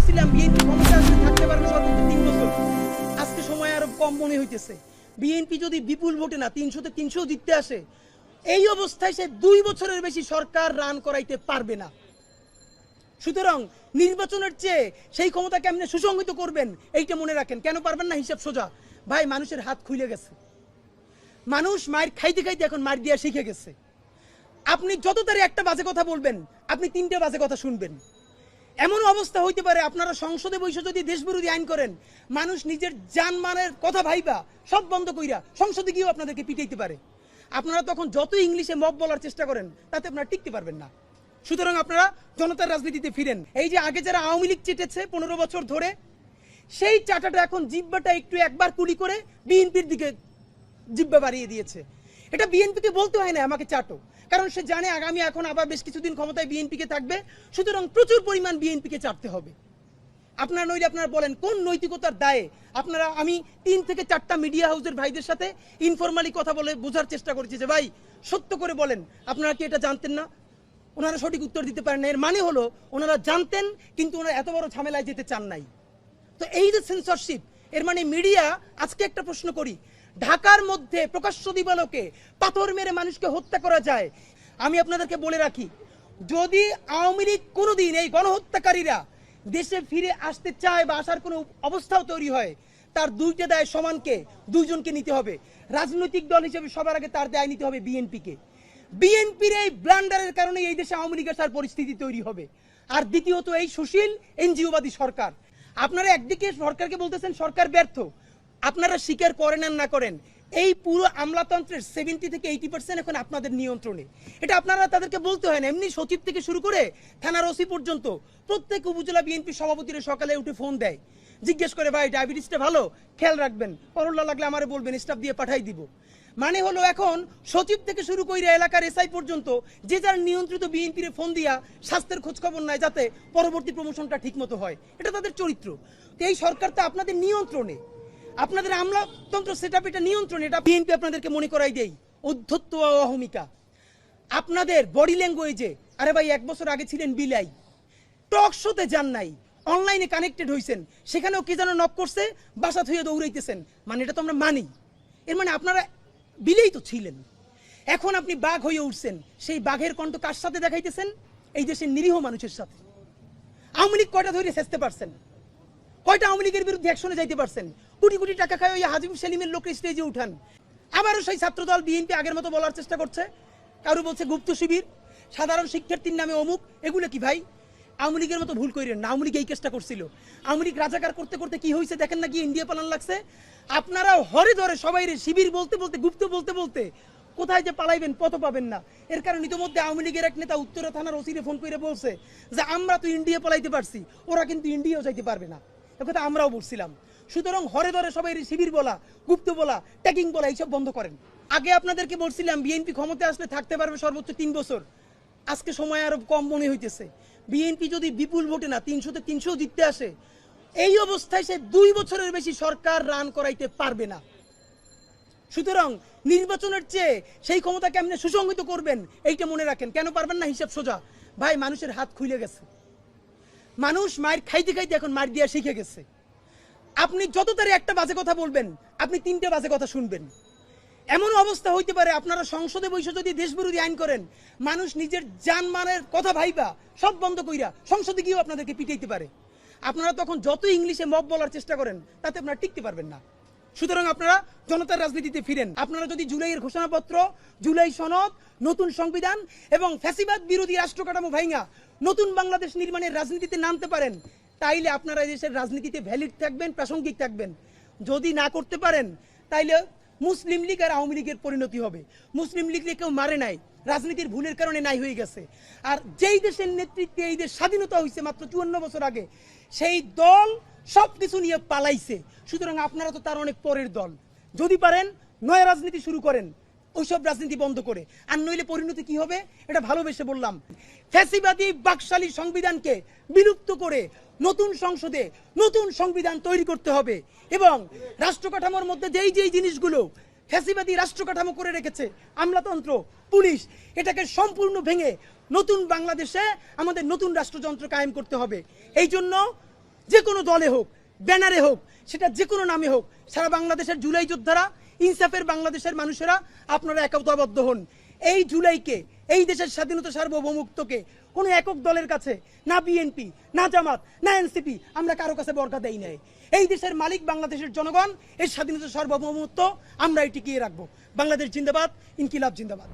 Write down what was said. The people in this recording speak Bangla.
বলছিলাম বিএনপি ক্ষমতা আসলে থাকতে পারবে সর্বোচ্চ 3 বছর। আজকে সময় আরো কম মনে হইতেছে। বিএনপি যদি বিপুল ভোটে না 300-তে 300 জিততে আসে, এই অবস্থায় সে 2 বছরের বেশি সরকার রান করাইতে পারবে না। সুতরাং নির্বাচনের চেয়ে সেই ক্ষমতা কেমনে সুসংহত করবেন এইটা মনে রাখেন। কেন পারবেন না? হিসাব সোজা ভাই, মানুষের হাত খুলে গেছে। মানুষ মায়ের খাইতে খাইতে এখন মার দিয়া শিখে গেছে। আপনি যত তারে একটা বাজে কথা বলবেন, আপনি 3টে বাজে কথা শুনবেন। এমন অবস্থা হইতে পারে আপনারা সংসদে বসে যদি দেশবিরোধী আইন করেন, মানুষ নিজের জানমানের কথা ভাইবা সব বন্ধ কইরা সংসদে গিয়েও আপনাদেরকে পিটাইতে পারে। আপনারা তখন যত ইংলিশে মব বলার চেষ্টা করেন, তাতে আপনারা টিকতে পারবেন না। সুতরাং আপনারা জনতার রাজনীতিতে ফিরেন। এই যে আগে যারা আওয়ামী লীগ চেটেছে 15 বছর ধরে, সেই চাটাটা এখন জিব্বাটা একটু একবার কুলি করে বিএনপির দিকে জিব্বা বাড়িয়ে দিয়েছে। এটা বিএনপিকে বলতে হয় না আমাকে চাটো, কারণ সে জানে আগামী এখন আবার বেশ কিছুদিন ক্ষমতায় বিএনপিকে থাকবে। সুতরাং প্রচুর পরিমাণ বিএনপিকে চাটতে হবে। আপনারা নইলে আপনারা বলেন কোন নৈতিকতার দায়ে আপনারা, আমি 3 থেকে 4টা মিডিয়া হাউসের ভাইদের সাথে ইনফরমালি কথা বলে বোঝার চেষ্টা করেছি যে ভাই সত্য করে বলেন আপনারা কি এটা জানতেন না? ওনারা সঠিক উত্তর দিতে পারেন না। এর মানে হলো ওনারা জানতেন, কিন্তু ওনারা এত বড় ঝামেলায় যেতে চান নাই। তো এই যে সেন্সরশিপ, এর মানে মিডিয়া, আজকে একটা প্রশ্ন করি, ঢাকার মধ্যে প্রকাশ্য দিবালোকে পাথর মেরে মানুষকে হত্যা করা যায়। আমি আপনাদেরকে বলে রাখি, যদি আওয়ামী লীগ কোনোদিন এই গণহত্যাকারীরা দেশে ফিরে আসতে চায় বা আসার কোনো অবস্থাও তৈরি হয়, তার 2টে দায় সমানকে, 2জনকে নিতে হবে। রাজনৈতিক দল হিসেবে সবার আগে তার দায় নিতে হবে বিএনপিকে। বিএনপির এই ব্লান্ডারের কারণে এই দেশে আওয়ামী লীগের আসার পরিস্থিতি তৈরি হবে। আর দ্বিতীয়ত এই সুশীল এনজিওবাদী সরকার। আপনারা একদিকে সরকারকে বলতেছেন সরকার ব্যর্থ, আপনারা স্বীকার করেন আর না করেন, এই পুরো আমলাতন্ত্রের 70 থেকে 80% এখন আপনাদের নিয়ন্ত্রণে। এটা আপনারা তাদেরকে বলতে হয় না। এমনি সচিব থেকে শুরু করে থানার ওসি পর্যন্ত প্রত্যেক উপজেলা বিএনপি সভাপতিরা সকালে উঠে ফোন দেয়, জিজ্ঞেস করে ভাই ডায়াবেটিসটা ভালো, খেয়াল রাখবেন, করোনা লাগলে আমারে বলবেন, স্টাফ দিয়ে পাঠাই দিব। মানে হলো এখন সচিব থেকে শুরু করে এলাকার এসআই পর্যন্ত যে যার নিয়ন্ত্রিত বিএনপির ফোন দিয়া স্বাস্থ্যের খোঁজ খবর নেয়, যাতে পরবর্তী প্রমোশনটা ঠিক মতো হয়। এটা তাদের চরিত্র। তো এই সরকার তো আপনাদের নিয়ন্ত্রণে, আপনাদের আমলাতন্ত্র সেটআপ এটা নিয়ন্ত্রণে। এটা বিএনপি আপনাদেরকে মনে করাই দেই অধ্যত্ত ও অহমিকা। আপনাদের বডি ল্যাঙ্গুয়েজে, আরে ভাই 1 বছর আগে ছিলেন বিলাই, টক শোতে যান নাই, অনলাইনে কানেক্টেড হয়েছেন, সেখানেও কে যেন নক করছে, বাসা থুয়ে দৌড়াইতেছেন। মানে এটা তো আমরা মানি। এর মানে আপনারা বিলেই তো ছিলেন। এখন আপনি বাঘ হয়ে উঠছেন। সেই বাঘের কণ্ঠ কার সাথে দেখাইতেছেন? এই দেশের নিরীহ মানুষের সাথে। আওয়ামী লীগ কয়টা ধরে চেষ্টা পারছেন? কয়টা আওয়ামী লীগের বিরুদ্ধে অ্যাকশনে যাইতে পারছেন? কোটি কোটি টাকা খায় ওই হাজিব সেলিমের লোক স্টেজে উঠান। আবারও সেই ছাত্রদল বিএনপি আগের মতো বলার চেষ্টা করছে। কারো বলছে গুপ্ত শিবির, সাধারণ শিক্ষার্থীর নামে অমুক। এগুলো কি ভাই? আওয়ামী লীগের মতো ভুল করেন না। আওয়ামী লীগ এই কেসটা করছিল। আওয়ামী লীগ রাজাকার করতে করতে কি হয়েছে দেখেন না, কি ইন্ডিয়া পালান লাগছে। আপনারা হরে ধরে সবাই শিবির বলতে বলতে, গুপ্ত বলতে বলতে কোথায় যে পালাইবেন পথ পাবেন না। এর কারণ ইতিমধ্যে আওয়ামী লীগের এক নেতা উত্তরা থানার ওসিরে ফোন করে বলছে যে আমরা তো ইন্ডিয়া পালাইতে পারছি, ওরা কিন্তু ইন্ডিয়াও যাইতে পারবে না। কথা আমরাও বলছিলাম। সুতরাং হরে ধরে সবাই শিবির বলা, গুপ্ত বলা, ট্যাগিং বলা এইসব বন্ধ করেন। আগে আপনাদেরকে বলছিলাম বিএনপি ক্ষমতা আসলে থাকতে পারবে সর্বোচ্চ 3 বছর। আজকে সময় আরো কম মনে হইতেছে। বিএনপি যদি বিপুল ভোটে না 300-তে 300 জিততে আসে, এই অবস্থায় সে 2 বছরের বেশি সরকার রান করাইতে পারবে না। সুতরাং নির্বাচনের চেয়ে সেই ক্ষমতা কেমনে সুসংহত করবেন এইটা মনে রাখেন। কেন পারবেন না? হিসাব সোজা ভাই, মানুষের হাত খুলে গেছে। মানুষ মায়ের খাইতে খাইতে এখন মার দিয়া শিখে গেছে। আপনি যত তারে একটা বাজে কথা বলবেন, আপনি 3টে বাজে কথা শুনবেন। এমন অবস্থা হইতে পারে আপনারা সংসদে বসে যদি দেশবিরোধী আইন করেন, মানুষ নিজের জানমানের কথা ভাইবা সব বন্ধ কইরা সংসদে গিয়েও আপনাদেরকে পিটাইতে পারে। আপনারা তখন যত ইংলিশে মব বলার চেষ্টা করেন, তাতে আপনারা টিকতে পারবেন না। সুতরাং আপনারা জনতার রাজনীতিতে ফিরেন। আপনারা যদি জুলাইয়ের ঘোষণাপত্র, জুলাই সনদ, নতুন সংবিধান এবং ফ্যাসিবাদ বিরোধী রাষ্ট্র কাঠামো ভাইঙা নতুন বাংলাদেশ নির্মাণের রাজনীতিতে নামতে পারেন, তাইলে আপনারা এই দেশের রাজনীতিতে ভ্যালিড থাকবেন, প্রাসঙ্গিক থাকবেন। যদি না করতে পারেন, তাইলে মুসলিম লীগ আর আওয়ামী লীগের পরিণতি হবে। মুসলিম লীগকে কেউ মারে নাই, রাজনীতির ভুলের কারণে নাই হয়ে গেছে। আর যেই দেশের নেতৃত্বে এই দেশ স্বাধীনতা হয়েছে মাত্র 54 বছর আগে, সেই দল সবকিছু নিয়ে পালাইছে। সুতরাং আপনারা তো তার অনেক পরের দল। যদি পারেন নয়া রাজনীতি শুরু করেন, ওইসব রাজনীতি বন্ধ করে। আর নইলে পরিণতি কি হবে এটা ভালোবেসে বললাম। ফ্যাসিবাদী বাকশালী সংবিধানকে বিলুপ্ত করে নতুন সংসদে নতুন সংবিধান তৈরি করতে হবে এবং রাষ্ট্র কাঠামোর মধ্যে যেই যেই জিনিসগুলো ফ্যাসিবাদী রাষ্ট্র কাঠামো করে রেখেছে, আমলাতন্ত্র, পুলিশ, এটাকে সম্পূর্ণ ভেঙে নতুন বাংলাদেশে আমাদের নতুন রাষ্ট্রযন্ত্র কায়েম করতে হবে। এই জন্য যে কোনো দলে হোক, ব্যানারে হোক, সেটা যে কোনো নামে হোক, সারা বাংলাদেশের জুলাই যোদ্ধারা, ইনসাফের বাংলাদেশের মানুষেরা আপনারা একতাবদ্ধ হন। এই জুলাইকে, এই দেশের স্বাধীনতা সার্বভৌমত্বকে কোনো একক দলের কাছে, না বিএনপি, না জামাত, না এনসিপি, আমরা কারো কাছে বরকা দেই নাই। এই দেশের মালিক বাংলাদেশের জনগণ, এই স্বাধীনতা সার্বভৌমত্ব আমরা টিকিয়ে রাখবো। বাংলাদেশ জিন্দাবাদ, ইনকিলাব জিন্দাবাদ।